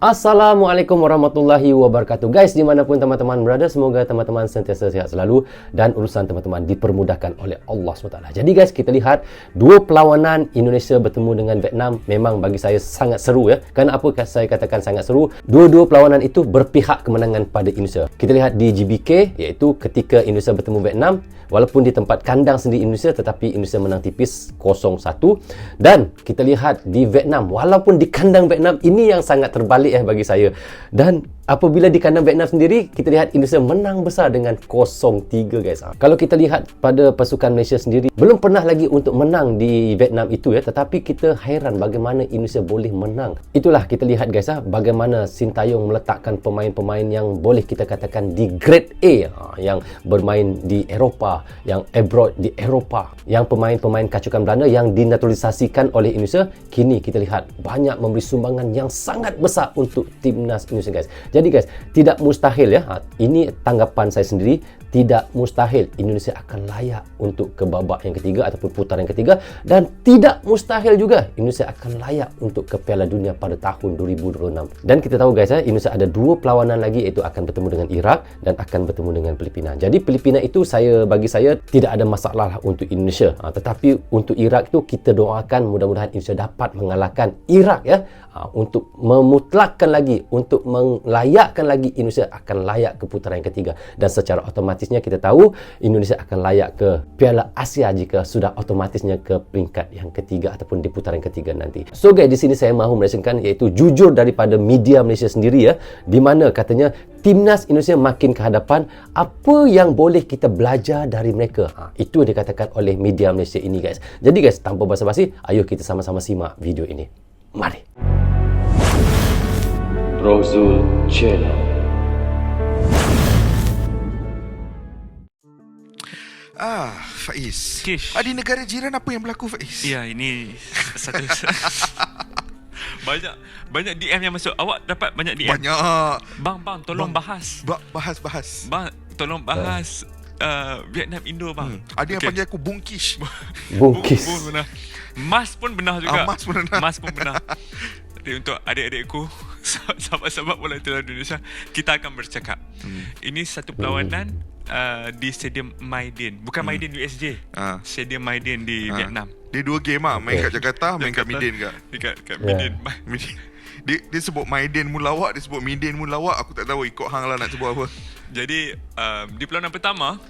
Assalamualaikum warahmatullahi wabarakatuh. Guys, dimanapun teman-teman berada, semoga teman-teman sentiasa sehat selalu dan urusan teman-teman dipermudahkan oleh Allah SWT. Jadi guys, kita lihat dua perlawanan Indonesia bertemu dengan Vietnam. Memang bagi saya sangat seru ya. Kenapa saya katakan sangat seru? Dua-dua perlawanan itu berpihak kemenangan pada Indonesia. Kita lihat di GBK, iaitu ketika Indonesia bertemu Vietnam, walaupun di tempat kandang sendiri Indonesia, tetapi Indonesia menang tipis 0-1. Dan kita lihat di Vietnam, walaupun di kandang Vietnam, ini yang sangat terbalik bagi saya. Dan apabila di kandang Vietnam sendiri, kita lihat Indonesia menang besar dengan 0-3 guys. Kalau kita lihat pada pasukan Malaysia sendiri, belum pernah lagi untuk menang di Vietnam itu ya, tetapi kita hairan bagaimana Indonesia boleh menang. Itulah kita lihat guys, bagaimana Sintayong meletakkan pemain-pemain yang boleh kita katakan di grade A, yang bermain di Eropah, yang abroad di Eropah, yang pemain-pemain kacukan Belanda yang dinaturalisasikan oleh Indonesia. Kini kita lihat banyak memberi sumbangan yang sangat besar untuk timnas Indonesia guys. Jadi guys, tidak mustahil ya, ini tanggapan saya sendiri, tidak mustahil Indonesia akan layak untuk ke babak yang ketiga ataupun putaran yang ketiga, dan tidak mustahil juga Indonesia akan layak untuk ke Piala Dunia pada tahun 2026. Dan kita tahu guys ya, Indonesia ada dua perlawanan lagi, iaitu akan bertemu dengan Iraq dan akan bertemu dengan Filipina. Jadi Filipina itu bagi saya tidak ada masalah untuk Indonesia, tetapi untuk Iraq itu kita doakan mudah-mudahan Indonesia dapat mengalahkan Iraq ya, untuk memutlakkan lagi, untuk melayakkan lagi Indonesia akan layak ke putaran yang ketiga. Dan secara otomatisnya kita tahu Indonesia akan layak ke Piala Asia jika sudah otomatisnya ke peringkat yang ketiga ataupun di putaran ketiga nanti. So guys, di sini saya mahu menyaksikan iaitu jujur daripada media Malaysia sendiri ya, di mana katanya timnas Indonesia makin ke hadapan, apa yang boleh kita belajar dari mereka. Itu yang dikatakan oleh media Malaysia ini guys. Jadi guys, tanpa basa-basi, ayo kita sama-sama simak video ini. Mari. Rozul Channel. Faiz. Kish. Di negara jiran apa yang berlaku, Faiz? Ya, ini satu banyak DM yang masuk. Awak dapat banyak DM? Banyak. Bang, tolong bahas. Bahas. Bang, tolong bahas Vietnam Indo bang. Ada yang panggil aku Bungkish. Bungkis. Bung benar. Mas pun benar juga. Mas pun benar. Jadi untuk adik-adikku, sahabat-sahabat bola Indonesia, kita akan bercakap. Ini satu perlawanan di Stadium Maidin. Bukan Maidin USJ. Stadium Maidin di Vietnam. Dia dua game main kat Jakarta, main kat Midin kat. Dekat Midin. Dia sebut Maidin mu lawak, dia sebut Midin mu lawak. Aku tak tahu ikut hang lah nak sebut apa. Jadi di perlawanan pertama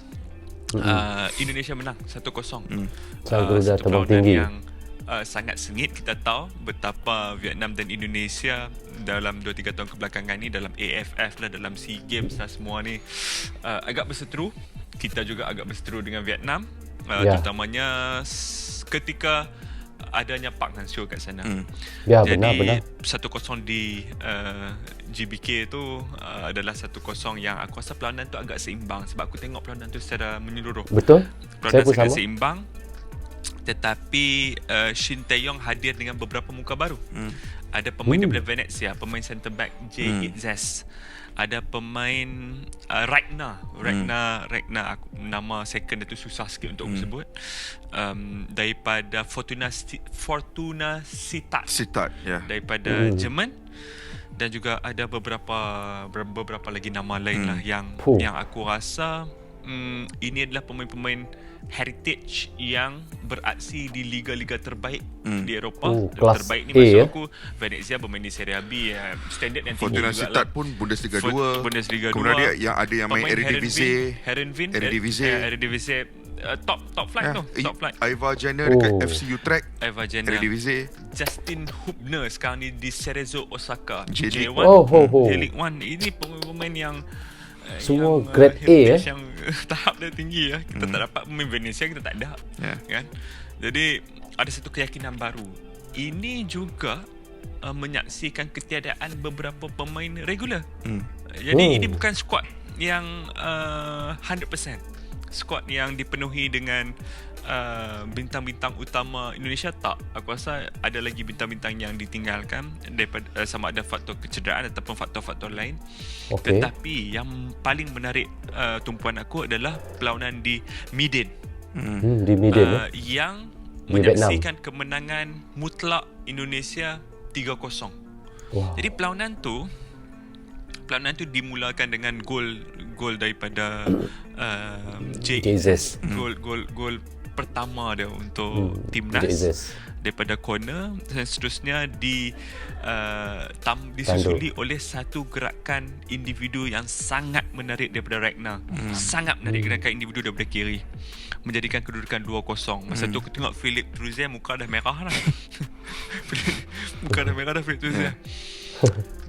Indonesia menang 1-0. Satu terbang tinggi yang sangat sengit. Kita tahu betapa Vietnam dan Indonesia dalam 2-3 tahun kebelakangan ni, dalam AFF lah, dalam SEA Games lah, semua ni agak berseteru. Kita juga agak berseteru dengan Vietnam, terutamanya ketika adanya Park Hang-seo kat sana. Jadi benar. 1-0 di GBK tu adalah 1-0 yang aku rasa perlawanan tu agak seimbang, sebab aku tengok perlawanan tu secara menyeluruh. Betul. Perlawanan Saya pun sangat sama. seimbang. Tetapi Sintayong hadir dengan beberapa muka baru. Ada pemain daripada Venezia, pemain centre back J.Itzes. Ada pemain Ragnar, aku, nama second dia tu susah sikit untuk aku sebut. Daripada Fortuna Sittard. Ya. Daripada Jerman. Dan juga ada beberapa lagi nama lain lah yang aku rasa ini adalah pemain-pemain heritage yang beraksi di liga-liga terbaik di Eropah. Terbaik ni maksud aku Venezia bermain di Serie B, standard yang tinggi juga. Fortuna Sittard pun Bundesliga 2. Kemudian dia yang ada yang main Eredivisie. Eredivisie top flight tu. Top flight. Ivar Jenner dekat FC Utrecht. Ivar Jenner. Eredivisie. Justin Hubner sekarang ni di Cerezo Osaka. J1. J-League 1. Ini pemain yang semua grade A yang tahap dia tinggi ya. Kita tak dapat pemain Venezia, kita tak ada kan. Jadi ada satu keyakinan baru. Ini juga menyaksikan ketiadaan beberapa pemain regular. Jadi ini bukan skuad yang 100%. Skuad yang dipenuhi dengan bintang-bintang utama Indonesia, tak. Aku rasa ada lagi bintang-bintang yang ditinggalkan daripada sama ada faktor kecederaan ataupun faktor-faktor lain. Tetapi yang paling menarik tumpuan aku adalah perlawanan di Midin. Di Midin yang menyaksikan kemenangan mutlak Indonesia 3-0. Wow. Jadi perlawanan tu dimulakan dengan gol daripada Jesus. gol pertama dia untuk timnas Jesus. daripada corner, dan seterusnya disusuli oleh satu gerakan individu yang sangat menarik daripada Ragnar. Sangat menarik gerakan individu daripada kiri, menjadikan kedudukan 2-0. Masa tu aku tengok Philip Truzier muka dah merah lah. Muka dah merah dah Philip Truzier.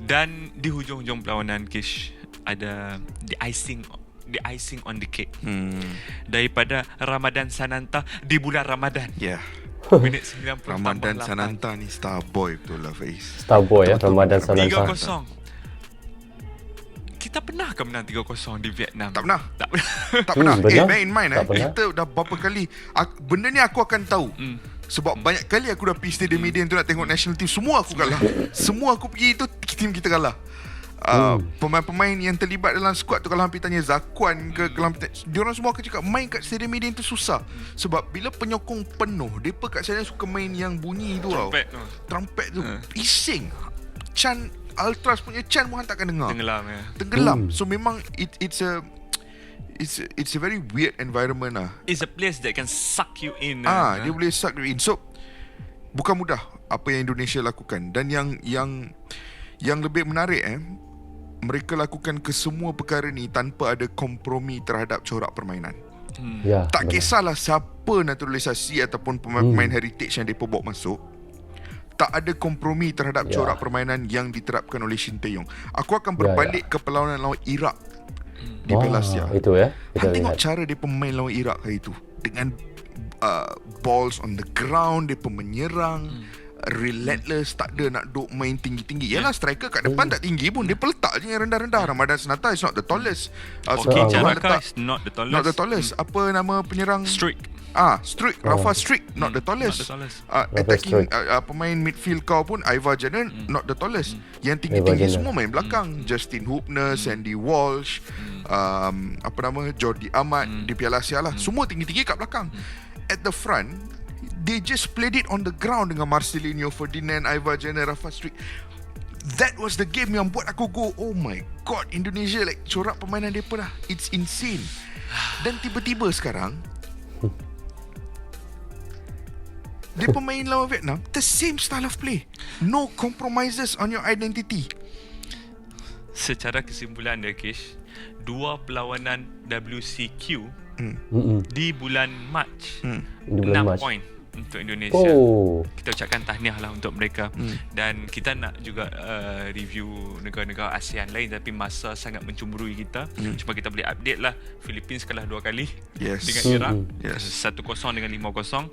Dan di hujung-hujung perlawanan, Kish, ada the icing on the cake. Daripada Ramadan Sananta di bulan Ramadan. Minit 90 Ramadan tambah 8. Sananta ni star boy betul lah, Faiz. Starboy ya, Ramadan Sananta. 3-0. Kita pernah ke menang 3-0 di Vietnam? Tak pernah. Tak pernah. Tak pernah. Benar? Bear in mind Tak pernah. kita dah berapa kali benda ni aku akan tahu. Sebab banyak kali aku dah pergi Stadium Medan tu nak tengok national team, semua aku kalah. Semua aku pergi tu team kita kalah. Pemain-pemain yang terlibat dalam squad tu, kalau hampir tanya Zakuan ke, kalau hampir diorang semua akan cakap main kat Stadium Medan tu susah. Sebab bila penyokong penuh, depa kat sana suka main yang bunyi tu tau. Trumpet tu bising. Chan Ultras punya Chan pun takkan dengar. Tenggelam. So memang it's a very weird environment lah. It's a place that can suck you in. Dia boleh suck you in. So bukan mudah apa yang Indonesia lakukan. Dan yang lebih menarik mereka lakukan kesemua perkara ni tanpa ada kompromi terhadap corak permainan. Ya, Tak benar. kisahlah siapa naturalisasi ataupun pemain heritage yang mereka bawa masuk, tak ada kompromi terhadap corak permainan yang diterapkan oleh Shin Tae-yong. Aku akan berbalik ke perlawanan lawan Iraq di Piala Asia. Itu ya. Hang Kita tengok lihat. cara dia pemain lawan Iraq hari itu. Dengan balls on the ground, dia menyerang relentless, tak ada nak duk main tinggi-tinggi. Yalah, striker kat depan tak tinggi pun, dia peletak je yang rendah-rendah. Ramadan Sananta is not the tallest. Okay, Tuhan Janaka letak is not the tallest. not the tallest. Apa nama penyerang? Strick. Strick, Rafa Strick, not the tallest. Attacking pemain midfield kau pun Ivar Jenner, not the tallest. Yang tinggi-tinggi Jenner. semua main belakang. Justin Hubner, Sandy Walsh, Jordi Amat di Piala Asia lah. Semua tinggi-tinggi kat belakang. At the front, they just played it on the ground dengan Marcelinho, Ferdinand, Ivar Jenner, Rafa Strick. That was the game yang buat aku go, oh my god, Indonesia like corak permainan mereka dah, it's insane. Dan tiba-tiba sekarang dia pemain lawan Vietnam, the same style of play, no compromises on your identity. Secara kesimpulan dia, Kish, dua perlawanan WCQ di bulan Mac, Di bulan 6 Mac. poin untuk Indonesia. Kita ucapkan tahniah lah untuk mereka. Dan kita nak juga review negara-negara ASEAN lain, tapi masa sangat mencemburui kita. Cuma kita boleh update lah, Philippines kalah 2 kali dengan Iraq, 1-0 dengan 5-0.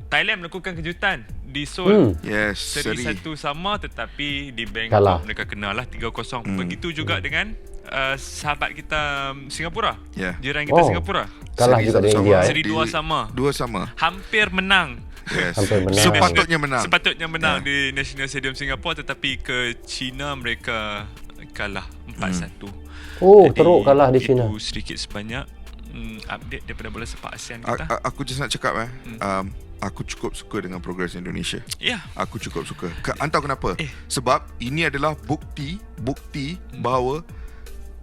Thailand melakukan kejutan di Seoul. Seri 1 sama, tetapi di Bangkok mereka kenalah 3-0. Begitu juga dengan sahabat kita Singapura, jiran kita Singapura, kalah juga dengan India. Seri 2 sama. Hampir menang. Hampir menang. Sepatutnya menang di National Stadium Singapura, tetapi ke China mereka kalah 4-1. Jadi, teruk kalah di China. Itu sedikit sebanyak update daripada bola sepak ASEAN kita. Aku just nak cakap aku cukup suka dengan progres Indonesia. Aku cukup suka. Entah kenapa. Sebab ini adalah bukti bahawa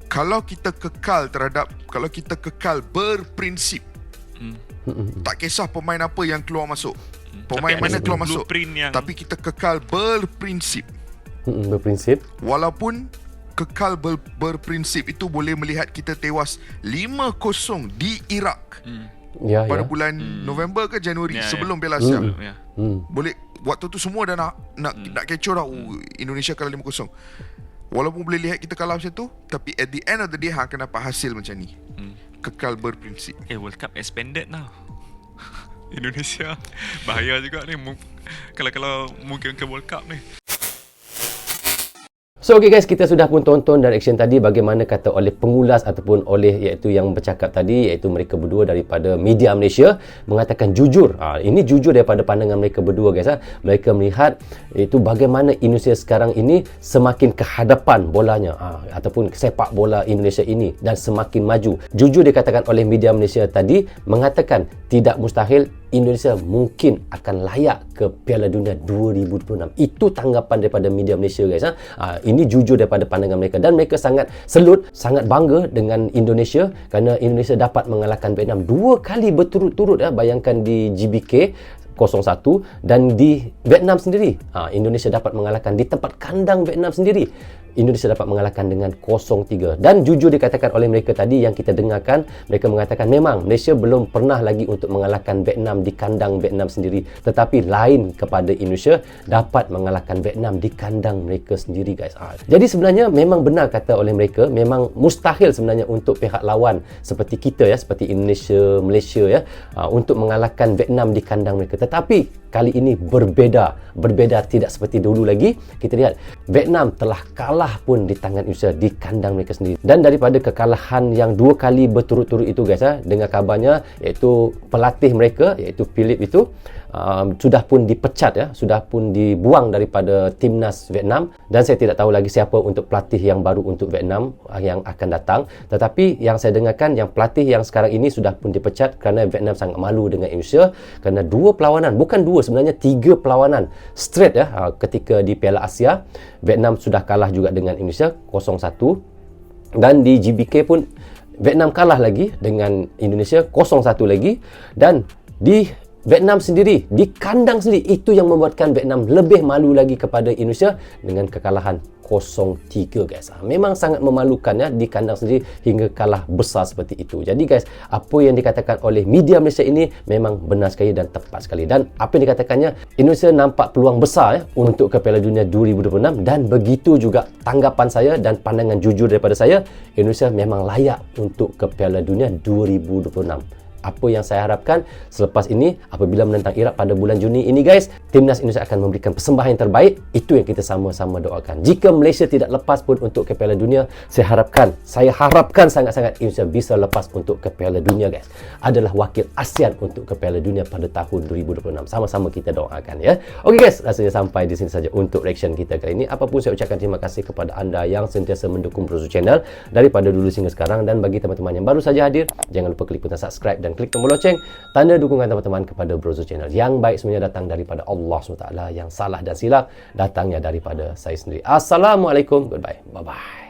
kalau kita kekal berprinsip, tak kisah pemain apa yang keluar masuk, pemain mana keluar masuk, tapi kita kekal berprinsip. Berprinsip. Walaupun kekal berprinsip itu boleh melihat kita tewas 5-0 di Iraq pada bulan November ke Januari sebelum Piala Asia. Boleh, waktu tu semua dah nak kecoh dah. Indonesia kalah 5-0. Walaupun boleh lihat kita kalah macam tu, tapi at the end of the day akan dapat hasil macam ni. Kekal berprinsip. World Cup expanded now. Indonesia bahaya juga ni kalau mungkin ke World Cup ni. So okay guys, kita sudah pun tonton dan action tadi bagaimana kata oleh pengulas ataupun oleh iaitu yang bercakap tadi, iaitu mereka berdua daripada media Malaysia mengatakan jujur. Ini jujur daripada pandangan mereka berdua guys. Mereka melihat iaitu bagaimana Indonesia sekarang ini semakin ke hadapan bolanya ataupun sepak bola Indonesia ini dan semakin maju. Jujur dikatakan oleh media Malaysia tadi mengatakan tidak mustahil Indonesia mungkin akan layak ke Piala Dunia 2026. Itu tanggapan daripada media Malaysia, guys. Ini jujur daripada pandangan mereka, dan mereka sangat selut, sangat bangga dengan Indonesia kerana Indonesia dapat mengalahkan Vietnam 2 kali berturut-turut. Bayangkan di GBK 0-1 dan di Vietnam sendiri, Indonesia dapat mengalahkan di tempat kandang Vietnam sendiri. Indonesia dapat mengalahkan dengan 0-3. Dan jujur dikatakan oleh mereka tadi yang kita dengarkan, mereka mengatakan memang Malaysia belum pernah lagi untuk mengalahkan Vietnam di kandang Vietnam sendiri, tetapi lain kepada Indonesia dapat mengalahkan Vietnam di kandang mereka sendiri, guys. Jadi sebenarnya memang benar kata oleh mereka, memang mustahil sebenarnya untuk pihak lawan seperti kita, ya, seperti Indonesia, Malaysia, ya, untuk mengalahkan Vietnam di kandang mereka. Tetapi kali ini berbeza tidak seperti dulu lagi. Kita lihat Vietnam telah kalah pun di tangan Indonesia di kandang mereka sendiri. Dan daripada kekalahan yang 2 kali berturut-turut itu, guys, dengar kabarnya iaitu pelatih mereka, iaitu Philip itu sudah pun dipecat, ya, sudah pun dibuang daripada timnas Vietnam, dan saya tidak tahu lagi siapa untuk pelatih yang baru untuk Vietnam yang akan datang. Tetapi yang saya dengarkan, yang pelatih yang sekarang ini sudah pun dipecat kerana Vietnam sangat malu dengan Indonesia kerana 2 perlawanan, bukan 2, sebenarnya 3 perlawanan straight, ya, ketika di Piala Asia Vietnam sudah kalah juga dengan Indonesia 0-1, dan di GBK pun Vietnam kalah lagi dengan Indonesia 0-1 lagi, dan di Vietnam sendiri, di kandang sendiri, itu yang membuatkan Vietnam lebih malu lagi kepada Indonesia dengan kekalahan 0-3, guys. Memang sangat memalukan, ya, di kandang sendiri hingga kalah besar seperti itu. Jadi, guys, apa yang dikatakan oleh media Malaysia ini memang benar sekali dan tepat sekali. Dan apa yang dikatakannya, Indonesia nampak peluang besar, ya, untuk ke Piala Dunia 2026, dan begitu juga tanggapan saya dan pandangan jujur daripada saya, Indonesia memang layak untuk ke Piala Dunia 2026. Apa yang saya harapkan selepas ini, apabila menentang Iraq pada bulan Juni ini, guys, timnas Indonesia akan memberikan persembahan yang terbaik. Itu yang kita sama-sama doakan. Jika Malaysia tidak lepas pun untuk ke Piala Dunia, saya harapkan sangat-sangat Indonesia bisa lepas untuk ke Piala Dunia, guys. Adalah wakil ASEAN untuk ke Piala Dunia pada tahun 2026. Sama-sama kita doakan, ya. Okey, guys, rasanya sampai di sini saja untuk reaction kita kali ini. Apapun, saya ucapkan terima kasih kepada anda yang sentiasa mendukung Brozo Channel daripada dulu hingga sekarang. Dan bagi teman-teman yang baru saja hadir, jangan lupa klik butang subscribe dan klik tombol loceng, tanda dukungan teman-teman kepada Brozo Channel. Yang baik semuanya datang daripada Allah SWT, yang salah dan silap datangnya daripada saya sendiri. Assalamualaikum, goodbye, bye-bye.